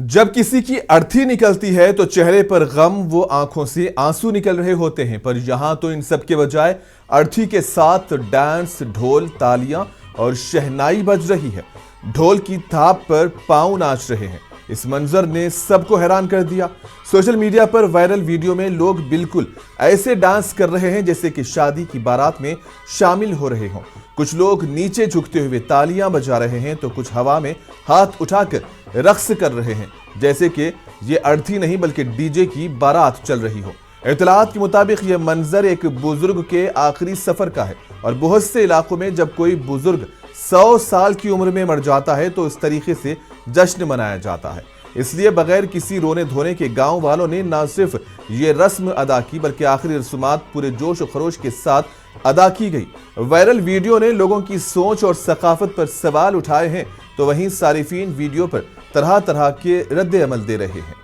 जब किसी की अर्थी निकलती है तो चेहरे पर गम वो आंखों से आंसू निकल रहे होते हैं, पर यहां तो इन सब के बजाय अर्थी के साथ डांस, ढोल, तालियां और शहनाई बज रही है। ढोल की थाप पर पांव नाच रहे हैं। इस मंजर ने सबको हैरान कर दिया। सोशल मीडिया पर वायरल वीडियो में लोग बिल्कुल ऐसे डांस कर रहे हैं जैसे कि शादी की बारात में शामिल हो रहे हों। कुछ लोग नीचे झुकते हुए तालियां बजा रहे हैं तो कुछ हवा में हाथ उठाकर रक्स कर रहे हैं जैसे कि ये अर्थी नहीं बल्कि डीजे की बारात चल रही हो। इत्तलात के मुताबिक यह मंजर एक बुजुर्ग के आखिरी सफर का है और बहुत से इलाकों में जब कोई बुजुर्ग 100 साल की उम्र में मर जाता है तो इस तरीके से जश्न मनाया जाता है। इसलिए बगैर किसी रोने धोने के गांव वालों ने न सिर्फ ये रस्म अदा की बल्कि आखिरी रस्मात पूरे जोश और खरोश के साथ अदा की गई। वायरल वीडियो ने लोगों की सोच और सकाफत पर सवाल उठाए हैं तो वहीं सारिफीन वीडियो पर तरह तरह के रद्द अमल दे रहे हैं।